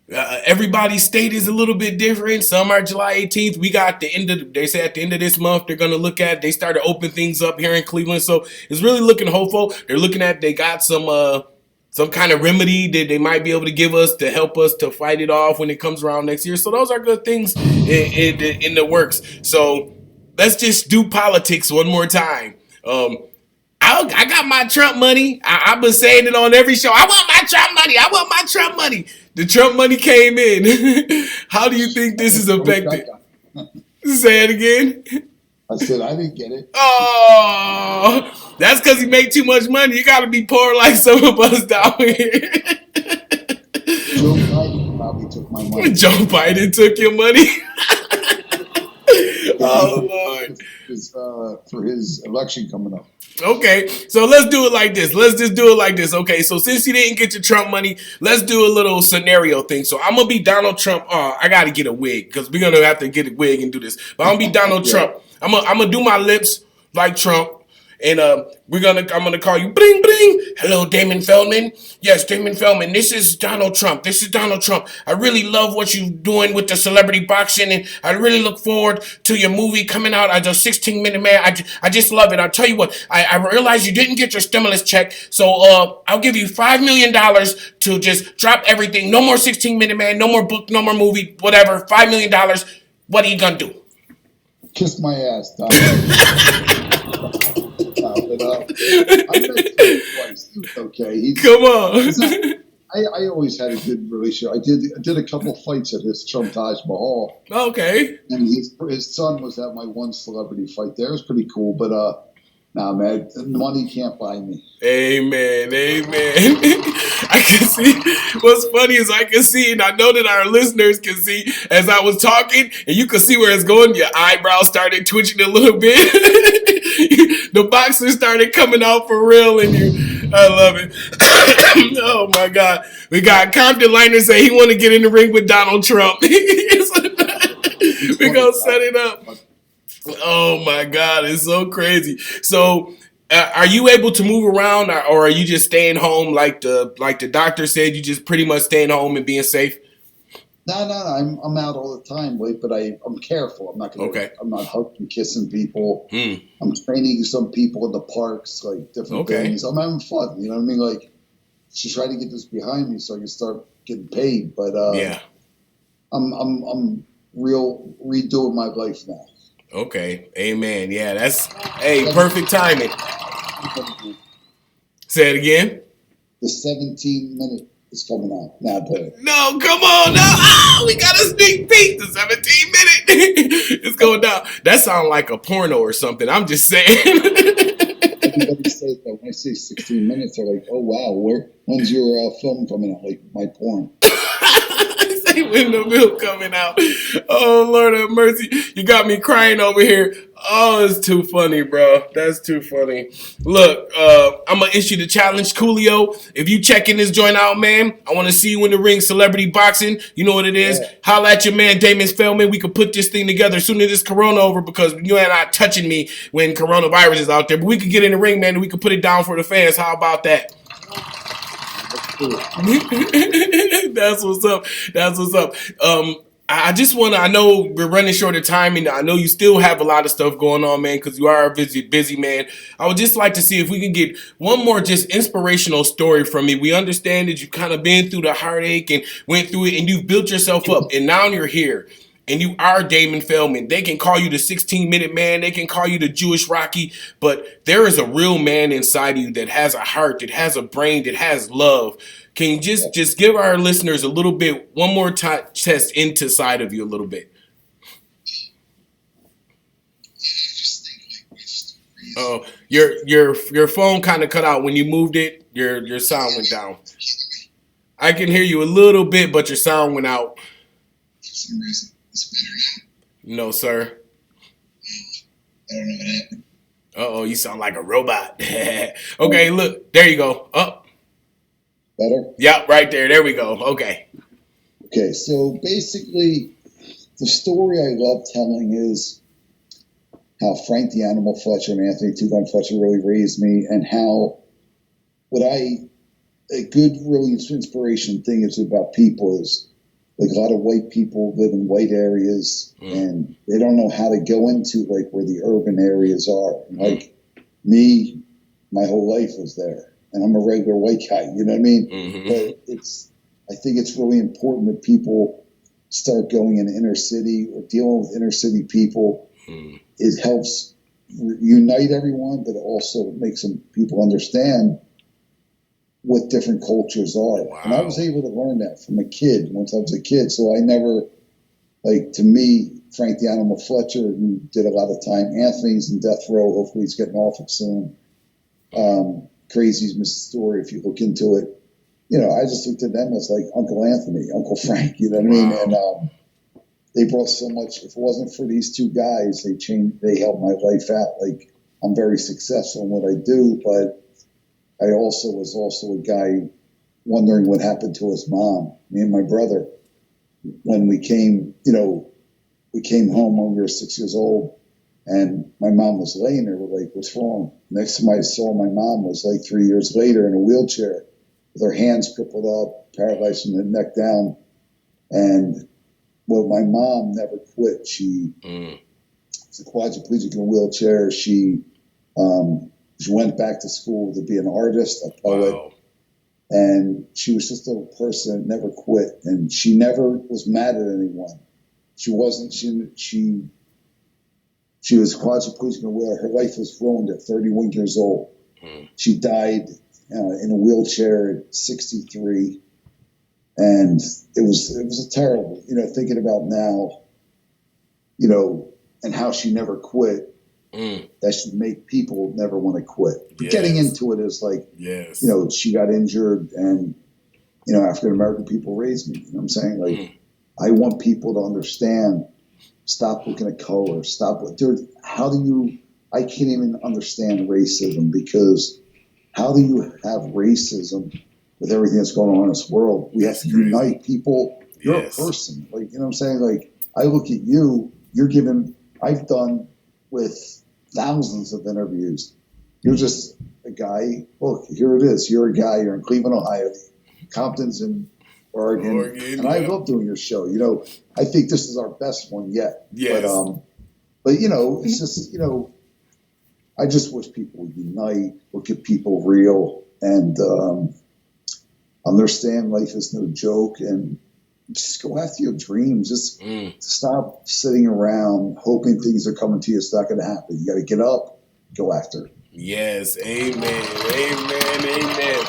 Everybody's state is a little bit different. Some are July 18th. We got they say at the end of this month, they're going to look at, they started to open things up here in Cleveland. So it's really looking hopeful. They're looking at, they got some kind of remedy that they might be able to give us to help us to fight it off when it comes around next year. So those are good things in the works. So let's just do politics one more time. I got my Trump money. I've been saying it on every show. I want my Trump money. I want my Trump money. The Trump money came in. How do you think this is affected? Say it again. I said I didn't get it. Oh, that's because he made too much money. You got to be poor like some of us down here. Joe Biden probably took my money. Joe Biden took your money? Oh, Lord. For his election coming up. Okay, so let's do it like this. Let's just do it like this. Okay, so since you didn't get your Trump money, let's do a little scenario thing. So I'm going to be Donald Trump. Oh, I got to get a wig because we're going to have to get a wig and do this. But I'm going to be Donald Trump. I'm gonna do my lips like Trump. And I'm gonna call you bling bling. Hello, Damon Feldman. Yes, Damon Feldman. This is Donald Trump. This is Donald Trump. I really love what you're doing with the celebrity boxing, and I really look forward to your movie coming out as a 16-minute man. I just love it. I'll tell you what. I realize you didn't get your stimulus check, so I'll give you $5 million to just drop everything. No more 16-minute man. No more book. No more movie. Whatever. $5 million. What are you gonna do? Kiss my ass, Donald. I met him twice. Okay, come on. I always had a good relationship. I did a couple fights at his Trump Taj Mahal. Okay. And his son was at my one celebrity fight there. It was pretty cool, but nah, man, money can't buy me. Amen. I can see. What's funny is I can see, and I know that our listeners can see, as I was talking, and you can see where it's going. Your eyebrows started twitching a little bit. The boxer started coming out for real, and I love it. Oh my God. We got Compton Liner say he want to get in the ring with Donald Trump. We're going to set it up. Oh my God, it's so crazy. So, are you able to move around, or are you just staying home like the doctor said? You just pretty much staying home and being safe? No, I'm out all the time, but I'm careful. I'm not gonna. I'm not hugging, kissing people. I'm training some people in the parks, like different things. I'm having fun. You know what I mean? Like, just try to get this behind me so I can start getting paid. But I'm redoing my life now. Okay, amen. Yeah, that's perfect timing. Say it again. The 17-minute is coming out now, boy. No, come on, no! Oh, we got a sneak peek. The 17-minute. It's going down. That sounds like a porno or something. I'm just saying. Everybody says that when I say 16 minutes, they're like, "Oh wow, when's your film coming out?" Like my porn. Say when the milk coming out. Oh Lord have mercy! You got me crying over here. Oh, it's too funny, bro. That's too funny. Look, I'm gonna issue the challenge, Coolio. If you checking this joint out, man, I want to see you in the ring, celebrity boxing. You know what it is. Holla at your man, Damon Feldman. We could put this thing together as soon as this corona over, because you ain't not touching me when coronavirus is out there. But we could get in the ring, man, and we could put it down for the fans. How about that? That's what's up. That's what's up. I know we're running short of time, and I know you still have a lot of stuff going on, man, because you are a busy man. I would just like to see if we can get one more just inspirational story from you. We understand that you've kind of been through the heartache and went through it, and you've built yourself up, and now you're here. And you are Damon Feldman. They can call you the 16-minute man. They can call you the Jewish Rocky. But there is a real man inside you that has a heart, that has a brain, that has love. Can you just give our listeners a little bit, one more test into side of you a little bit? Oh, your phone kind of cut out when you moved it. Your sound went down. I can hear you a little bit, but your sound went out. For some reason. No, sir. I don't know what happened. Uh-oh, you sound like a robot. Okay, look. There you go. Up. Better? Yep, right there. There we go. Okay. Okay, so basically, the story I love telling is how Frank the Animal Fletcher and Anthony Two Gun Fletcher really raised me, and how a good really inspiration thing is about people is like a lot of white people live in white areas and they don't know how to go into like where the urban areas are. And, like me, my whole life was there, and I'm a regular white guy. You know what I mean? But I think it's really important that people start going in inner city or dealing with inner city people. It helps unite everyone, but it also makes people understand what different cultures are. Wow. And I was able to learn that from a kid once I was a kid. So I never, like, to me, Frank the Animal Fletcher, who did a lot of time, Anthony's in death row. Hopefully he's getting off it soon. Crazy's Mr. Story, if you look into it. You know, I just looked at them as like Uncle Anthony, Uncle Frank, you know what I mean? And they brought so much. If it wasn't for these two guys, they helped my life out. Like, I'm very successful in what I do, but I was also a guy wondering what happened to his mom. Me and my brother, when we came home when we were 6 years old, and my mom was laying there. We're like, what's wrong? Next time I saw my mom was like 3 years later in a wheelchair with her hands crippled up, paralyzed from the neck down. And well, my mom never quit. She was a quadriplegic in a wheelchair. She went back to school to be an artist, a poet. Wow. And she was just a person that never quit. And she never was mad at anyone. She wasn't, she was quadriplegic in a wheelchair. Her life was ruined at 31 years old. She died in a wheelchair at 63. And it was a terrible, thinking about now, and how she never quit. That should make people never want to quit. But getting into it is like, she got injured and, African-American people raised me. You know what I'm saying? Like, I want people to understand, stop looking at color, I can't even understand racism, because how do you have racism with everything that's going on in this world? We have to unite people. You're a person. Like, you know what I'm saying? Like, I look at you, I've done with thousands of interviews. You're just a guy. Look, here it is. You're a guy. You're in Cleveland, Ohio. Compton's in Oregon. And I love doing your show. I think this is our best one yet. Yes. But it's just, I just wish people would unite, look at people real, and understand life is no joke, and just go after your dreams. Just stop sitting around hoping things are coming to you. It's not going to happen. You got to get up, go after it. Yes, amen, amen, amen.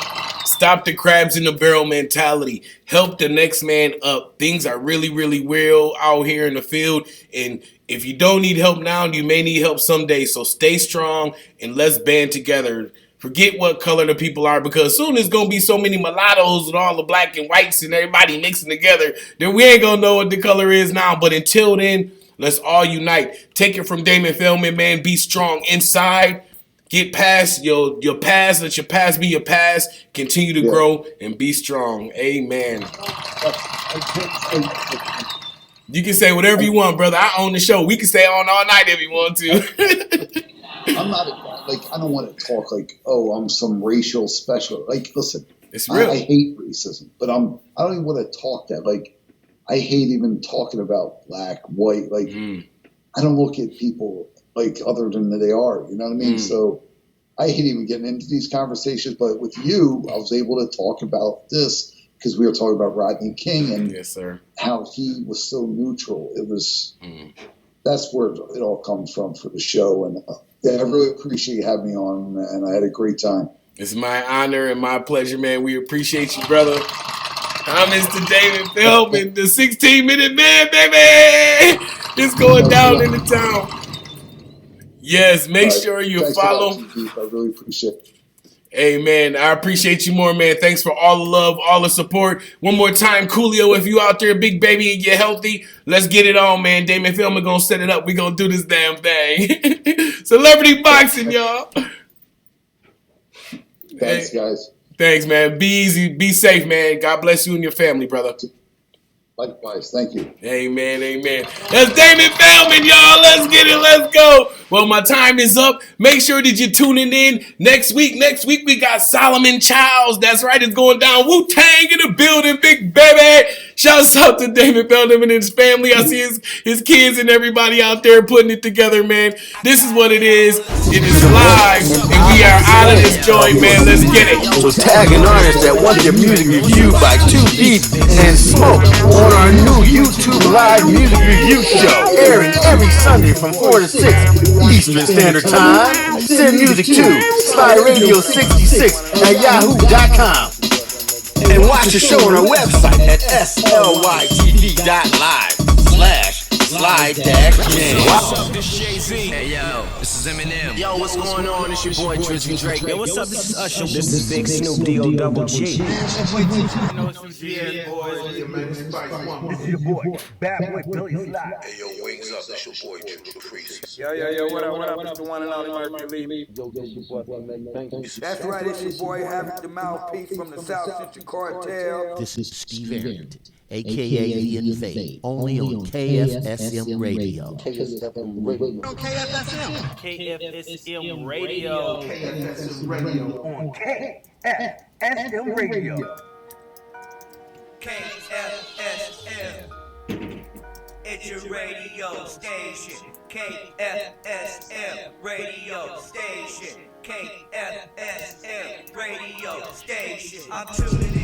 Stop the crabs in the barrel mentality. Help the next man up. Things are really, really real out here in the field. And if you don't need help now, you may need help someday. So stay strong and let's band together. Forget what color the people are, because soon there's going to be so many mulattoes and all the black and whites and everybody mixing together that we ain't going to know what the color is now. But until then, let's all unite. Take it from Damon Feldman, man. Be strong inside. Get past your past. Let your past be your past. Continue to grow and be strong. Amen. You can say whatever you want, brother. I own the show. We can stay on all night if you want to. I'm not I don't want to talk like, oh, I'm some racial special. Like, listen, it's real. I hate racism, but I don't even want to talk that. Like, I hate even talking about black, white. Like, I don't look at people like other than they are. You know what I mean? So I hate even getting into these conversations. But with you, I was able to talk about this because we were talking about Rodney King and how he was so neutral. It was that's where it all comes from for the show. And I really appreciate you having me on, and I had a great time. It's my honor and my pleasure, man. We appreciate you, brother. I'm Mr. Damon Feldman, the 16-minute man, baby. It's going down in the town. Yes, make sure you follow. I really appreciate it. Amen. I appreciate you more, man. Thanks for all the love, all the support. One more time, Coolio, if you out there, big baby, and you're healthy, let's get it on, man. Damon Feldman gonna set it up. We gonna do this damn thing. Celebrity boxing, y'all. Thanks, guys. Thanks, man. Be easy. Be safe, man. God bless you and your family, brother. Likewise. Thank you. Amen. Amen. That's Damon Feldman, y'all. Let's get it. Let's go. Well, my time is up. Make sure that you're tuning in next week. Next week, we got Solomon Childs. That's right. It's going down. Wu-Tang in the building, big baby. Shouts out to Damon Feldman and his family. I see his kids and everybody out there putting it together, man. This is what it is. It is live, and we are out of this joint, man. Let's get it. So tag an artist that wants their music reviewed by 2 Deep and Smoke on our new YouTube live music review show, airing every Sunday from 4 to 6 Eastern Standard Time. Send music to SlyRadio66 at yahoo.com. And watch the show on our website at slytv.live/slide-jam. What's up, this Jay-Z. Hey, yo, this is Eminem. Yo, what's going on? It's your boy, Drizzy Drake. Yo, what's up? This is Usher. This is Big Snoop D-O double G. You know it's some GS boys. Yeah, man, this Spice One. This is your boy, Bad Boy Billy Sly. Hey, yo, wings up. That's your boy, Judah the Priest. Yo, what up? It's the one and only Murphy Lee. Yo, this your boy, thank you. That's right, it's your boy, Havoc the Mouthpiece from the South Central Cartel. This is Steve Arrington, a.k.a. The Invade, only on KFSM Radio. KFSM Radio. KFSM Radio. KFSM Radio. On KFSM Radio. KFSM. It's your radio station. KFSM radio station. KFSM radio station. I'm tuning in.